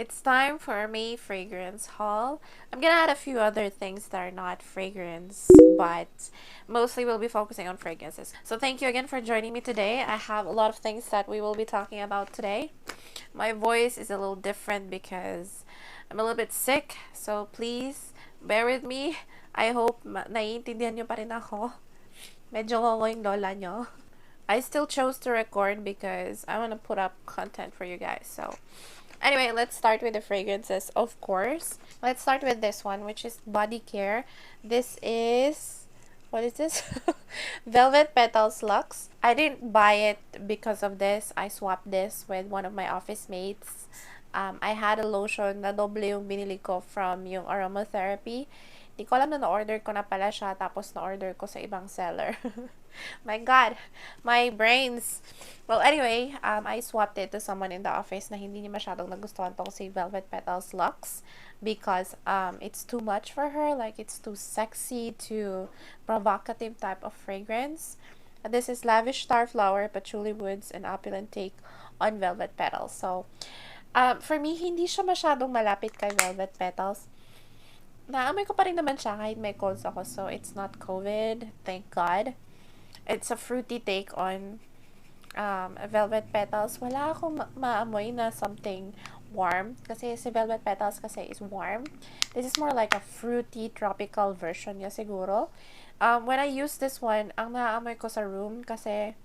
It's time for my fragrance haul. I'm gonna add a few other things that are not fragrance, but mostly we'll be focusing on fragrances. So thank you again for joining me today. I have a lot of things that we will be talking about today. My voice is a little different because I'm a little bit sick, so please bear with me. I hope naiintindihan nyo pa rin ako. Medyo ngongo yung lola nyo. I still chose to record because I want to put up content for you guys. So anyway, let's start with the fragrances, of course. Let's start with this one, which is body care. This is, what is this? Velvet Petals Luxe. I didn't buy it because of this. I swapped this with one of my office mates. I had a lotion na doble yung binili ko from yung aromatherapy. Di ko alam na na-order ko na pala siya, tapos na-order ko sa ibang seller. My God, my brains. Well, anyway, I swapped it to someone in the office na hindi niya masyadong nagustuhan tong si Velvet Petals Luxe because it's too much for her. Like, it's too sexy, too provocative type of fragrance. This is Lavish Starflower, Patchouli Woods, and Opulent Take on Velvet Petals. So, for me, hindi siya masyadong malapit kay Velvet Petals. Naamoy ko pa rin naman siya kahit may colds ako. So, it's not COVID. Thank God. It's a fruity take on Velvet Petals. Wala akong maamoy na something warm. Kasi si Velvet Petals kasi is warm. This is more like a fruity, tropical version niya siguro. When I use this one, ang naaamoy ko sa room kasi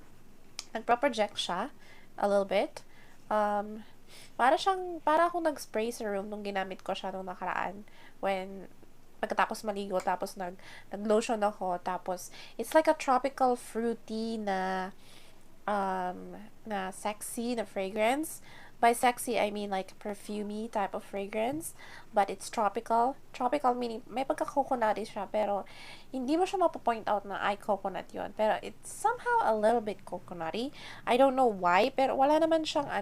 nagpo-project siya a little bit. Para akong nag-spray sa room nung ginamit ko siya nung nakaraan. When pagkatapos maligo, tapos nag-lotion ako, tapos it's like a tropical fruity na sexy na fragrance. By sexy, I mean like perfumey type of fragrance, but it's tropical. Tropical meaning may pagka-coconutty siya, pero hindi mo siya mapo-point out na ay coconut yon. Pero it's somehow a little bit coconutty. I don't know why, pero wala naman siyang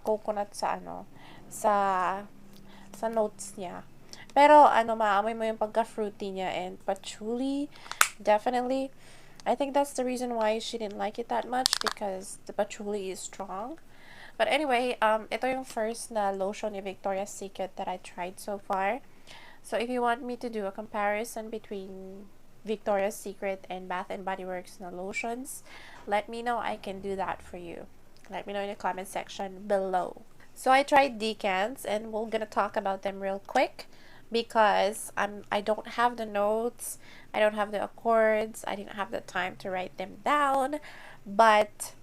coconut sa notes niya. Pero maamoy mo yung pagka-fruity niya, and patchouli, definitely. I think that's the reason why she didn't like it that much, because the patchouli is strong. But anyway, ito yung first na lotion ni Victoria's Secret that I tried so far. So if you want me to do a comparison between Victoria's Secret and Bath and Body Works na lotions, let me know. I can do that for you. Let me know in the comment section below. So I tried decants, and we're gonna talk about them real quick because I don't have the notes, I don't have the accords, I didn't have the time to write them down, but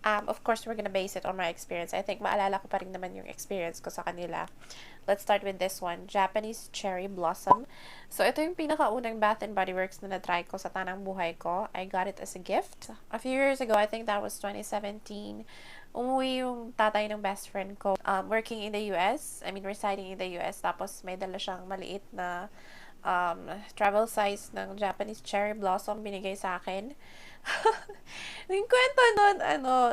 of course, we're gonna base it on my experience. I think maalala ko pa rin naman yung experience ko sa kanila. Let's start with this one, Japanese Cherry Blossom. So, ito yung pinakaunang Bath and Body Works na na-try ko sa tanang buhay ko. I got it as a gift. A few years ago, I think that was 2017, umuwi yung tatay ng best friend ko, working in the US. I mean, residing in the US. Tapos, may dala siyang maliit na travel size ng Japanese Cherry Blossom binigay sa akin. Yung kwento nun,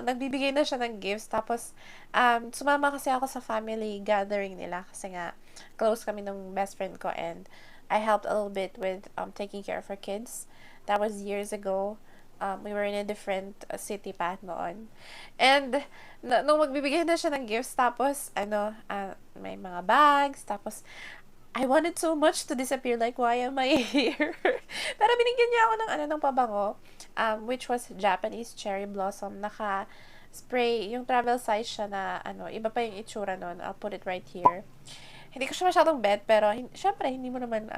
nagbibigay na siya ng gifts. Tapos, sumama kasi ako sa family gathering nila kasi nga, close kami ng best friend ko, and I helped a little bit with taking care of her kids. That was years ago. We were in a different city pa noon. And, nung magbibigay na siya ng gifts, tapos, may mga bags, tapos, I wanted so much to disappear. Like, why am I here? Pero binigyan niya ako ng pabango, which was Japanese Cherry Blossom. Naka-spray, yung travel size siya na, iba pa yung itsura nun. I'll put it right here. Hindi ko siya masyadong bet, pero, syempre, hindi mo naman,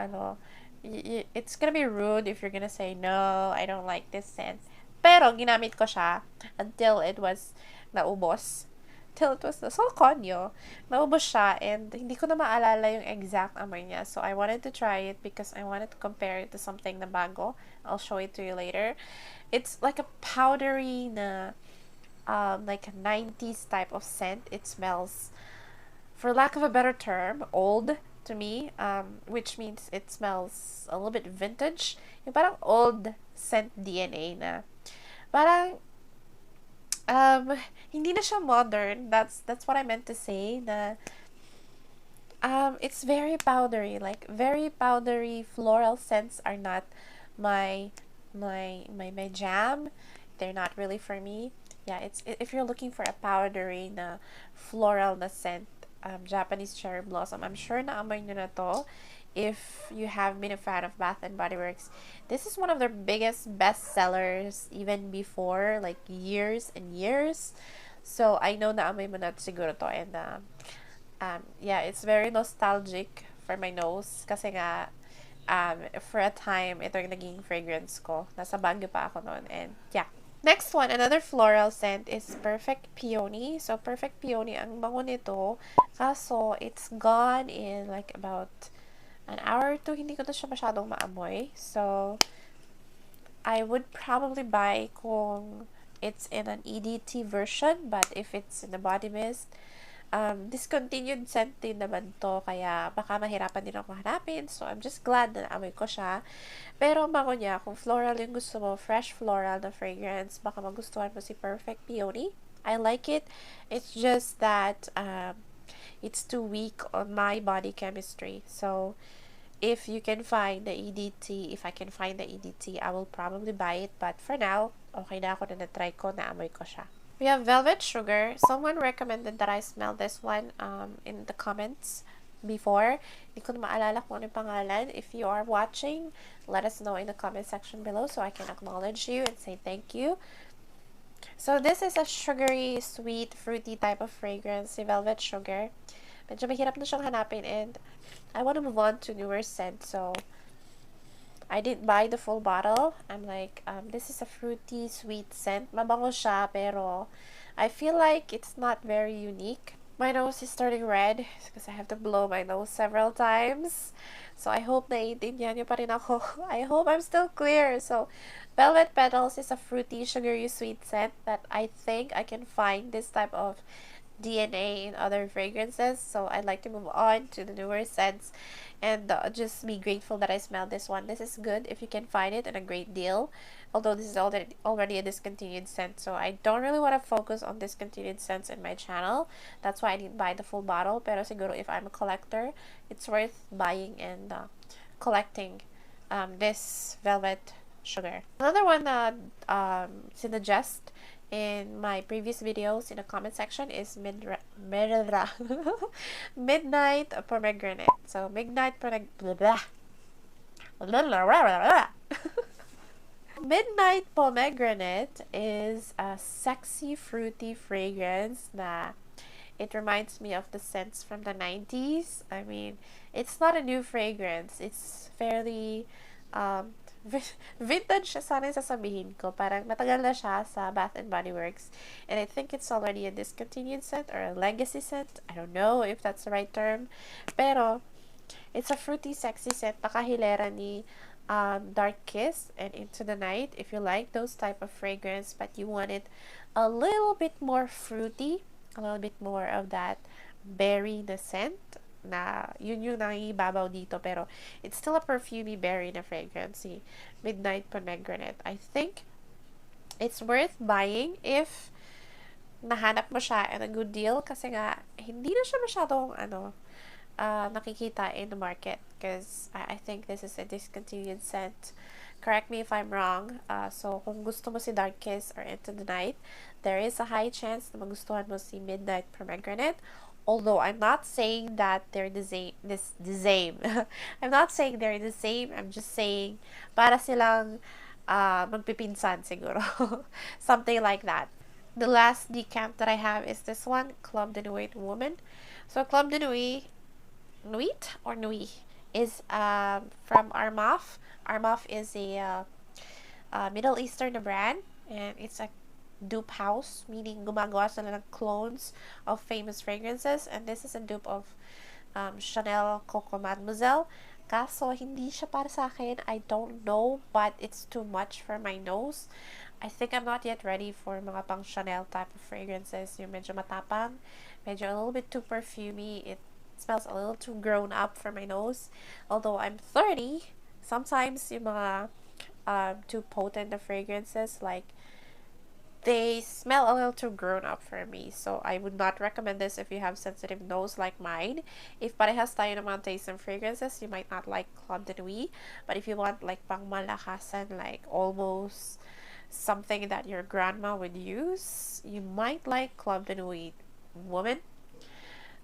it's gonna be rude if you're gonna say, no, I don't like this scent. Pero, ginamit ko siya until it was naubos. Till it was so konyo. Naubos siya, and hindi ko na maalala yung exact amoy niya. So, I wanted to try it because I wanted to compare it to something na bago. I'll show it to you later. It's like a powdery na, like a 90s type of scent. It smells, for lack of a better term, old to me, which means it smells a little bit vintage. Yung parang old scent DNA na, parang, hindi na siya modern. That's what I meant to say. Na it's very powdery. Like, very powdery floral scents are not my jam. They're not really for me. Yeah, it's if you're looking for a powdery na floral na scent, Japanese Cherry Blossom. I'm sure naamoy nyo na to if you have been a fan of Bath and Body Works. This is one of their biggest bestsellers even before, like years and years. So I know naamoy mo na siguro to, and yeah, it's very nostalgic for my nose kasi nga for a time ito yung naging fragrance ko. Nasa Baguio pa ako noon, and yeah. Next one, another floral scent is Perfect Peony. So, Perfect Peony, ang bango nito. Kaso, it's gone in like about an hour or two. Hindi ko na siya masyadong maamoy. So, I would probably buy kung it's in an EDT version. But if it's in the body mist, discontinued scent din naman to, kaya baka mahirapan din ako hanapin. So, I'm just glad na naamoy ko siya. Pero bango niya, kung floral yung gusto mo, fresh floral na fragrance, baka magustuhan mo si Perfect Peony. I like it. It's just that it's too weak on my body chemistry. So, if you can find the EDT, if I can find the EDT, I will probably buy it. But for now, okay na ako na na-try ko, naamoy ko siya. We have Velvet Sugar. Someone recommended that I smell this one in the comments before. Hindi ko na maalala kung ano yung pangalan. If you are watching, let us know in the comment section below so I can acknowledge you and say thank you. So this is a sugary, sweet, fruity type of fragrance, si Velvet Sugar. Medyo mahirap na siyang hanapin, and I want to move on to newer scent. So I didn't buy the full bottle. I'm like, this is a fruity, sweet scent. Mabango siya, pero I feel like it's not very unique. My nose is turning red because I have to blow my nose several times. So I hope naiintindihan niyo pa rin ako. I hope I'm still clear. So Velvet Petals is a fruity, sugary, sweet scent that I think I can find this type of DNA in other fragrances. So I'd like to move on to the newer scents and just be grateful that I smelled this one. This is good if you can find it, and a great deal. Although this is already a discontinued scent, so I don't really want to focus on discontinued scents in my channel. That's why I didn't buy the full bottle. Pero siguro if I'm a collector, it's worth buying and collecting this Velvet Sugar. Another one that suggest in my previous videos in the comment section is Midnight Pomegranate. So Midnight Midnight Pomegranate is a sexy, fruity fragrance that it reminds me of the scents from the 90s. I mean, it's not a new fragrance. It's fairly vintage sana yung sasabihin ko. Parang matagal na siya sa Bath and Body Works. And I think it's already a discontinued scent or a legacy scent. I don't know if that's the right term. Pero, it's a fruity, sexy scent. Nakahilera ni Dark Kiss and Into the Night. If you like those type of fragrance but you want it a little bit more fruity, a little bit more of that berry na scent, na yun yung nangibabaw dito, pero it's still a perfumey berry na fragrance, si Midnight Pomegranate. I think it's worth buying if nahanap mo siya at a good deal, kasi nga hindi na siya masyadong nakikita in the market, because I think this is a discontinued scent. Correct me if I'm wrong. So kung gusto mo si Dark Kiss or Into the Night, there is a high chance na magustuhan mo si Midnight Pomegranate. Although I'm not saying that they're the same. I'm not saying they're the same. I'm just saying para silang magpipinsan siguro. Something like that. The last decant that I have is this one, Club de Nuit Woman. So Club de Nuit, Nuit or Nuit, is from Armaf. Armaf is a Middle Eastern brand, and it's a dupe house, meaning gumagawa sila ng clones of famous fragrances, and this is a dupe of Chanel Coco Mademoiselle. Kaso hindi siya para sa akin. I don't know, but it's too much for my nose. I think I'm not yet ready for mga pang Chanel type of fragrances, yung medyo matapang, medyo a little bit too perfumey. It smells a little too grown up for my nose. Although I'm 30, sometimes yung mga too potent the fragrances, like, they smell a little too grown up for me. So I would not recommend this if you have sensitive nose like mine. If parehas tayo ng mga taste and fragrances, you might not like Club de Nuit. But if you want like pang malakasan, like almost something that your grandma would use, you might like Club de Nuit Woman.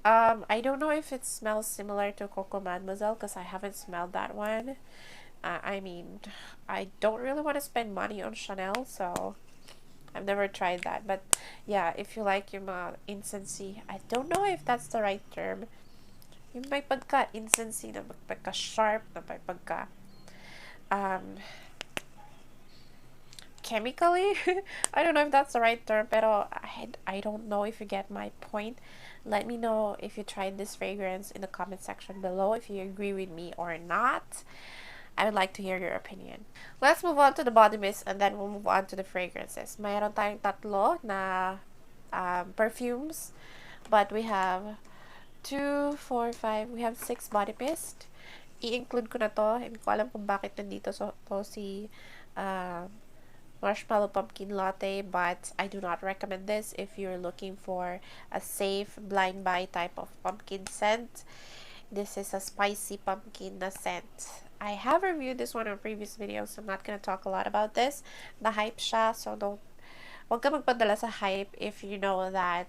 I don't know if it smells similar to Coco Mademoiselle because I haven't smelled that one. I mean, I don't really want to spend money on Chanel, so I've never tried that. But yeah, if you like yung mga incensey, I don't know if that's the right term. Yung may pagka-incensey na pagka-sharp na may pagka um, chemically. I don't know if that's the right term, pero I don't know if you get my point. Let me know if you tried this fragrance in the comment section below, if you agree with me or not. I would like to hear your opinion. Let's move on to the body mist and then we'll move on to the fragrances. Mayroon tayong tatlo na perfumes, but we have 2, 4, 5, we have 6 body mist. I-include ko na to. Hindi ko alam kung bakit nandito to si Marshmallow Pumpkin Latte, but I do not recommend this if you're looking for a safe blind buy type of pumpkin scent. This is a spicy pumpkin na scent. I have reviewed this one on previous videos, so I'm not gonna talk a lot about this. Na-hype siya, so wag ka magpadala sa hype if you know that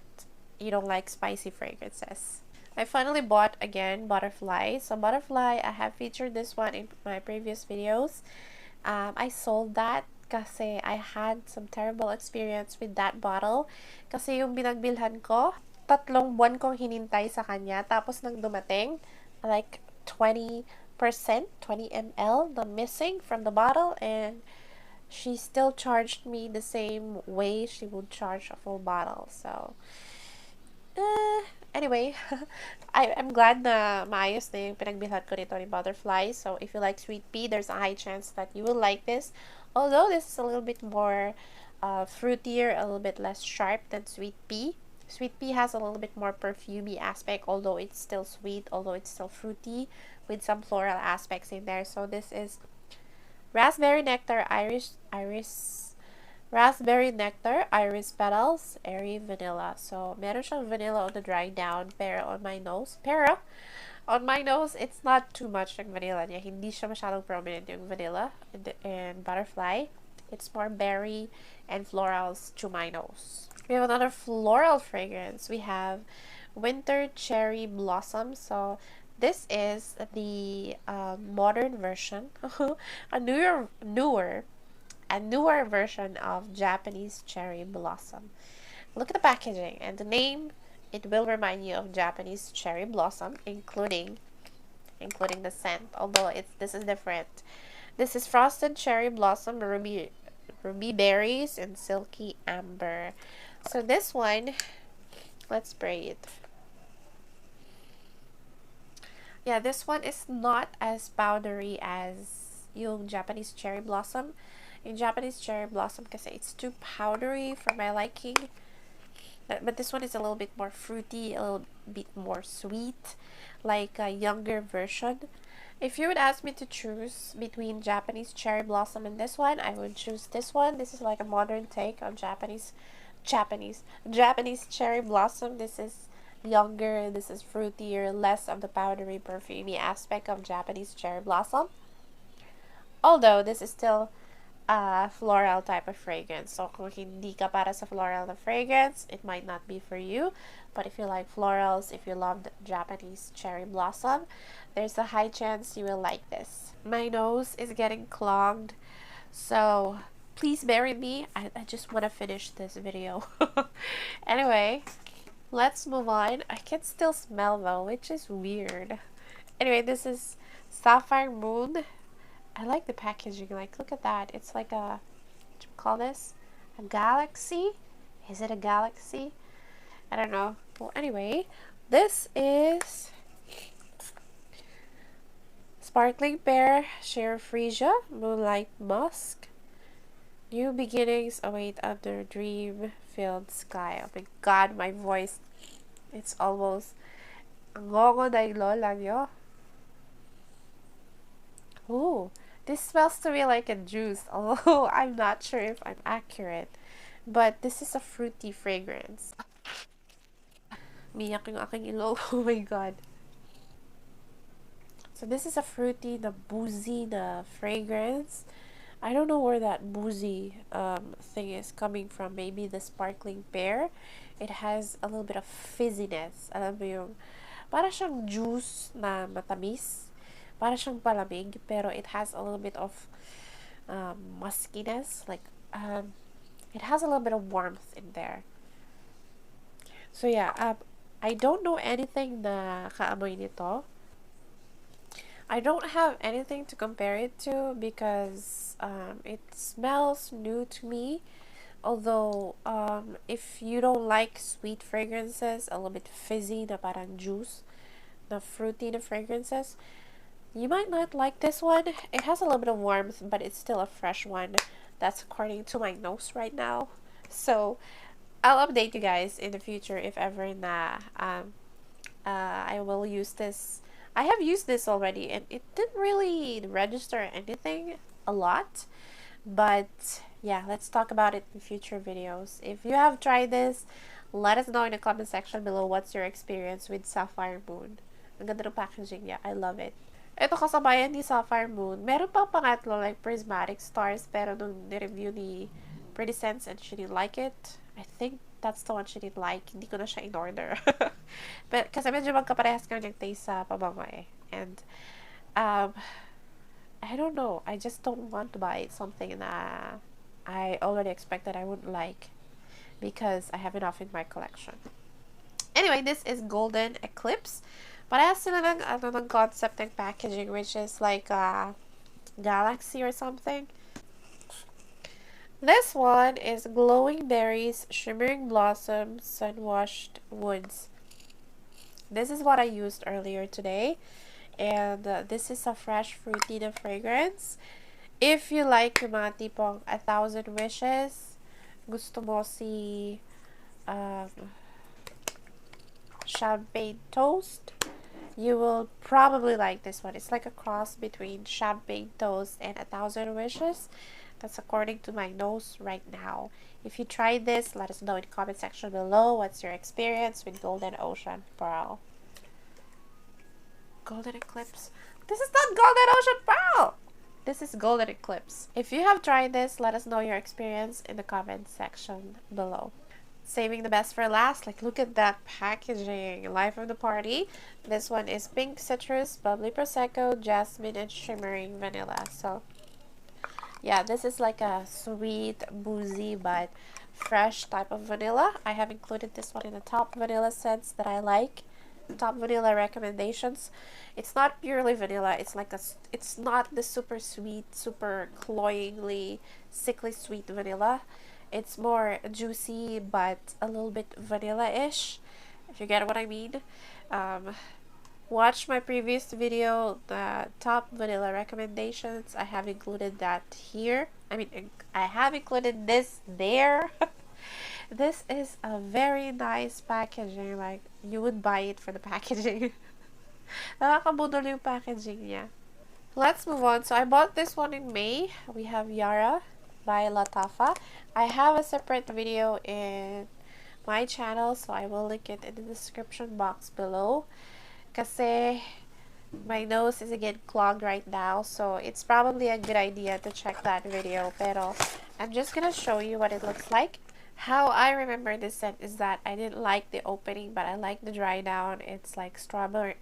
you don't like spicy fragrances. I finally bought again Butterfly. So Butterfly, I have featured this one in my previous videos. I sold that kasi I had some terrible experience with that bottle. Kasi yung binagbilhan ko, 3 buwan kong hinintay sa kanya. Tapos nang dumating, like 20%, 20 ml na missing from the bottle, and she still charged me the same way she would charge a full bottle. So, anyway, I'm glad na maayos na yung pinagbilhan ko nito ni Butterfly. So, if you like sweet pea, there's a high chance that you will like this. Although this is a little bit more fruitier, a little bit less sharp than sweet pea. Sweet pea has a little bit more perfumey aspect, although it's still sweet, although it's still fruity, with some floral aspects in there. So this is raspberry nectar, raspberry nectar, iris petals, airy vanilla. So meron siyang vanilla on the dry down, pero on my nose, it's not too much ng vanilla niya. Hindi siya masyadong prominent yung vanilla and Butterfly. It's more berry and florals to my nose. We have another floral fragrance. We have Winter Cherry Blossom. So this is the modern version, a newer version of Japanese Cherry Blossom. Look at the packaging and the name. It will remind you of Japanese cherry blossom, including the scent. Although this is different. This is frosted cherry blossom, ruby berries, and silky amber. So this one, let's spray it. Yeah, this one is not as powdery as yung Japanese cherry blossom. In Japanese cherry blossom, kasi it's too powdery for my liking. But this one is a little bit more fruity, a little bit more sweet, like a younger version. If you would ask me to choose between Japanese cherry blossom and this one, I would choose this one. This is like a modern take on Japanese cherry blossom. This is younger, this is fruitier, less of the powdery, perfumey aspect of Japanese cherry blossom. Although this is still a floral type of fragrance. So kung hindi ka para sa floral na fragrance, it might not be for you. But if you like florals, if you love Japanese cherry blossom, there's a high chance you will like this. My nose is getting clogged, so please bear with me. I just want to finish this video. Anyway, let's move on. I can still smell though, which is weird. Anyway, this is Sapphire Moon. I like the packaging. Like, look at that. It's like a, what do you call this? A galaxy? Is it a galaxy? I don't know. Well, anyway, this is Sparkling Pear, Sheer Freesia, Moonlight Musk. New beginnings await under a dream-filled sky. Oh my god, my voice. It's almost ngongo na yung lola nyo. Ooh, this smells to me like a juice, although I'm not sure if I'm accurate. But this is a fruity fragrance. Miyak yung aking ilong. Oh my god. So this is a fruity, the boozy, the fragrance. I don't know where that boozy thing is coming from. Maybe the sparkling pear. it has a little bit of fizziness. Alam mo yung, para siyang juice na matamis. Para siyang palamig, pero it has a little bit of muskiness. Like, it has a little bit of warmth in there. So yeah, I don't know anything na kaamoy nito. I don't have anything to compare it to because it smells new to me. Although, if you don't like sweet fragrances, a little bit fizzy na parang juice, na fruity na fragrances, you might not like this one. It has a little bit of warmth, but it's still a fresh one. That's according to my nose right now. So, I'll update you guys in the future if ever na I will use this. I have used this already and it didn't really register anything a lot. But yeah, let's talk about it in future videos. If you have tried this, let us know in the comment section below what's your experience with Sapphire Moon. Ang ganda ng packaging niya. I love it. Ito kasabayan ni Sapphire Moon. Meron pang pangatlo like Prismatic Stars, pero nung nireview ni Pretty Sense and she didn't like it, I think that's the one she didn't like. Hindi ko na siya in-order. But, kasi medyo magkaparehas kami ng taste sa pabango eh. And, I don't know. I just don't want to buy something that I already expect that I wouldn't like because I have enough in my collection. Anyway, this is Golden Eclipse. Parehas sila ng concept ng packaging, which is like a galaxy or something. This one is Glowing Berries, Shimmering Blossoms, Sun-Washed Woods. This is what I used earlier today. And this is a fresh fruity na fragrance. If you like yung mga tipong 1,000 Wishes, gusto mo si Champagne Toast, you will probably like this one. It's like a cross between Champagne Toast and 1,000 Wishes. That's according to my nose right now. If you tried this, let us know in the comment section below what's your experience with Golden Ocean Pearl. Golden Eclipse. This is not Golden Ocean Pearl! This is Golden Eclipse. If you have tried this, let us know your experience in the comment section below. Saving the best for last. Like, look at that packaging. Life of the party. This one is Pink Citrus, Bubbly Prosecco, Jasmine, and Shimmering Vanilla. So, yeah, this is like a sweet, boozy, but fresh type of vanilla. I have included this one in the top vanilla scents that I like. Top vanilla recommendations. It's not purely vanilla. It's like it's not the super sweet, super cloyingly, sickly sweet vanilla. It's more juicy, but a little bit vanilla-ish, if you get what I mean. Watch my previous video, the top vanilla recommendations. I have included that here. I mean, I have included this there. This is a very nice packaging. Like, you would buy it for the packaging. Nakakabudol yung packaging niya. Let's move on. So, I bought this one in May. We have Yara by Latafa. I have a separate video in my channel, so I will link it in the description box below. Kasi my nose is again clogged right now, so it's probably a good idea to check that video. Pero I'm just gonna show you what it looks like. How I remember this scent is that I didn't like the opening, but I like the dry down. It's like strawberry.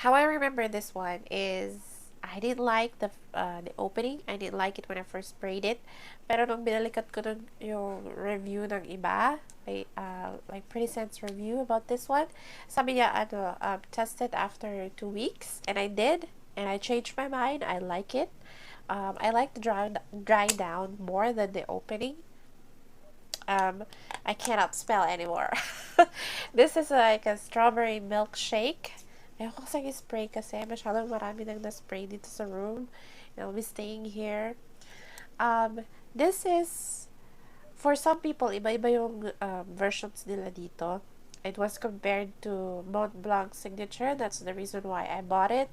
How I remember this one is I didn't like the opening. I didn't like it when I first sprayed it. Pero nung binalikat ko dun yung review ng iba, like Pretty Sense review about this one, sabi niya, test it after 2 weeks. And I did. And I changed my mind. I like it. I like the dry down more than the opening. I cannot smell anymore. This is like a strawberry milkshake. Ayoko kasing spray kasi masyadong marami nang na-spray dito sa room. And I'll be staying here. This is, for some people, iba-iba yung versions nila dito. It was compared to Montblanc Signature. That's the reason why I bought it.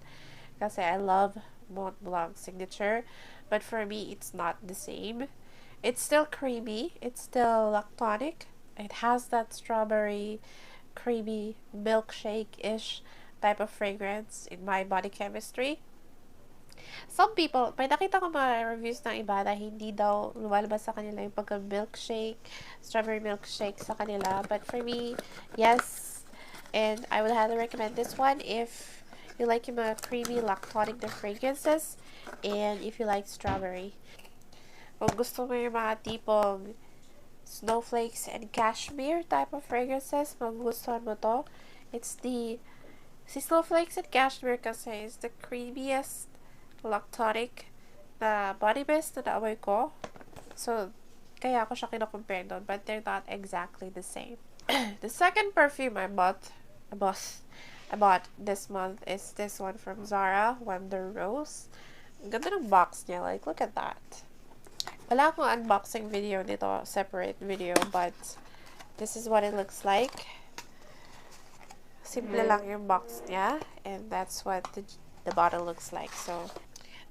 Kasi I love Montblanc Signature. But for me, it's not the same. It's still creamy. It's still lactonic. It has that strawberry, creamy, milkshake-ish type of fragrance in my body chemistry. Some people, may nakita ko mga reviews ng iba na hindi daw lumalabas sa kanila yung pagka-milkshake, strawberry milkshake sa kanila. But for me, yes. And I would highly recommend this one if you like yung mga creamy, lactonic na fragrances. And if you like strawberry. Kung gusto mo yung mga tipong snowflakes and cashmere type of fragrances, magugustuhan mo to. It's the si snowflakes and cashmere kasi is the creamiest lactonic na body mist na naamoy ko. So, kaya ako siya kinakompare doon, but they're not exactly the same. The second perfume I bought this month is this one from Zara, Wonder Rose. Ang ganda ng box niya. Like, look at that. Wala akong unboxing video nito, separate video, but this is what it looks like. Simple lang yung box niya, and that's what the bottle looks like. So,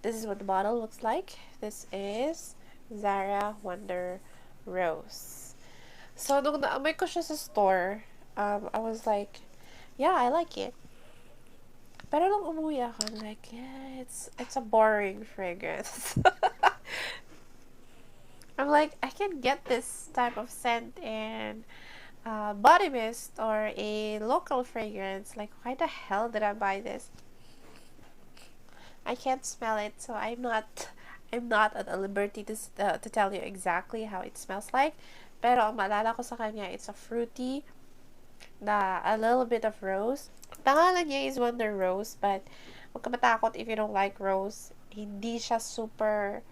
this is what the bottle looks like. This is Zara Wonder Rose. So, nung naamoy ko siya sa store, I was like, yeah, I like it. Pero nung umuwi ako, I'm like, yeah, it's a boring fragrance. I'm like, I can get this type of scent in body mist or a local fragrance. Like, why the hell did I buy this? I can't smell it, so I'm not at a liberty to tell you exactly how it smells like. Pero ang maalala ko sa kanya, it's a fruity, a little bit of rose. Pangalan niya is Wonder Rose, but huwag ka matakot if you don't like rose. Hindi siya super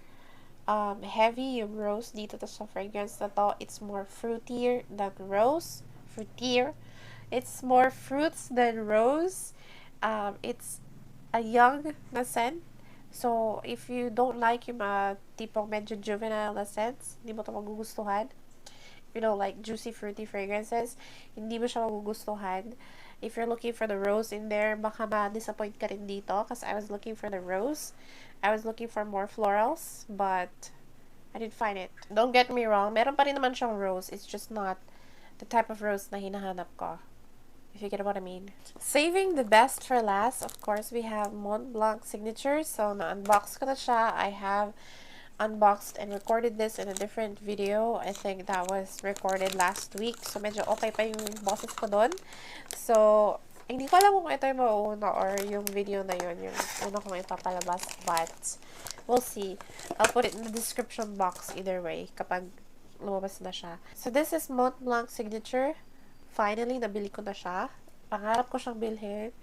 heavy yung rose dito sa fragrance na to. It's more fruitier than rose. Fruitier. It's more fruits than rose. It's a young na scent. So, if you don't like yung mga tipong medyo juvenile na scents, hindi mo to magugustuhan. If you don't like juicy, fruity fragrances, hindi mo siya magugustuhan. If you're looking for the rose in there, baka ma-disappoint ka rin dito kasi I was looking for the rose. I was looking for more florals, but I didn't find it. Don't get me wrong, meron pa rin naman siyang rose. It's just not the type of rose na hinahanap ko. If you get what I mean. Saving the best for last, of course, we have Montblanc Signature. So, na-unbox ko na siya. I have unboxed and recorded this in a different video. I think that was recorded last week. So, medyo okay pa yung boses ko doon. So, hindi ko alam kung ito yung mauuna or yung video na yun, yung una kong ipapalabas. But, we'll see. I'll put it in the description box either way kapag lumabas na siya. So, this is Montblanc Signature. Finally, nabili ko na siya. Pangarap ko siyang bilhin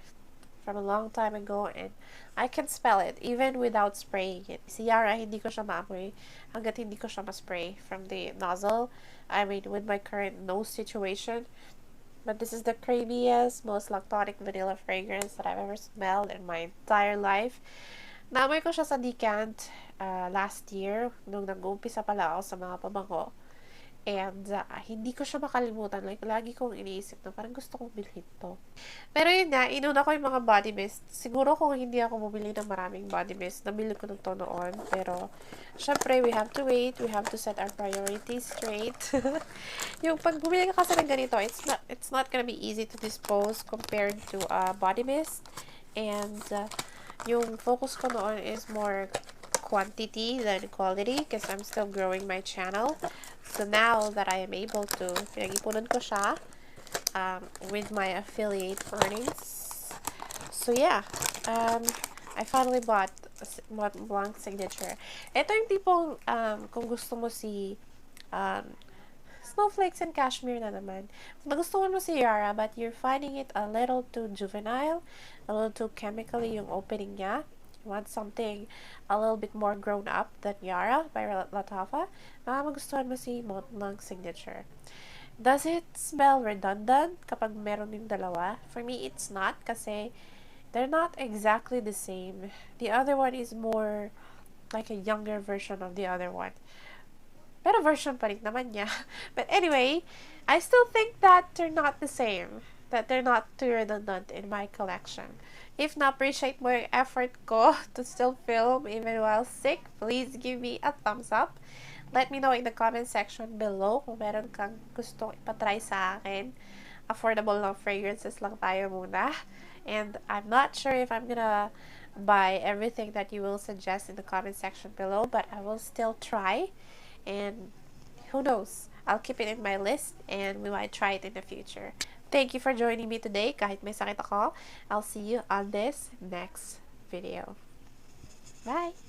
from a long time ago and I can smell it even without spraying it. Si Yara, hindi ko siya maamoy hanggat hindi ko siya ma-spray from the nozzle. I mean, with my current nose situation. But this is the creamiest, most lactonic vanilla fragrance that I've ever smelled in my entire life. Naamoy ko siya sa decant last year nung nag-uumpisa pala ako sa mga pabango. And, hindi ko siya makalimutan. Like, lagi kong iniisip na parang gusto kong bilhin to. Pero yun nga, inuna ko yung mga body mist. Siguro kung hindi ako bumili ng maraming body mist, nabili ko ng to noon. Pero, syempre, we have to wait. We have to set our priorities straight. Yung pag bumili ka kasi ng ganito, it's not gonna be easy to dispose compared to body mist. And, yung focus ko noon is more quantity than quality because I'm still growing my channel. So now that I am able to, pinag-ipunan ko siya with my affiliate earnings. So yeah, I finally bought Montblanc Signature. Ito yung tipong kung gusto mo si snowflakes and cashmere na naman. Kung nagustuhan mo si Yara but you're finding it a little too juvenile, a little too chemically yung opening niya, want something a little bit more grown up than Yara by Latafa, magustuhan mo si Montblanc Signature. Does it smell redundant kapag meron yung dalawa? For me, it's not kasi they're not exactly the same. The other one is more like a younger version of the other one. Pero version pa rin naman niya. But anyway, I still think that they're not the same. That they're not too redundant in my collection. If na-appreciate mo yung effort ko to still film even while sick, please give me a thumbs up. Let me know in the comment section below kung meron kang gustong ipatry sa akin. affordable lang fragrances lang tayo muna. And I'm not sure if I'm gonna buy everything that you will suggest in the comment section below, but I will still try. And who knows? I'll keep it in my list and we might try it in the future. Thank you for joining me today. Kahit may sakit ako, I'll see you on this next video. Bye!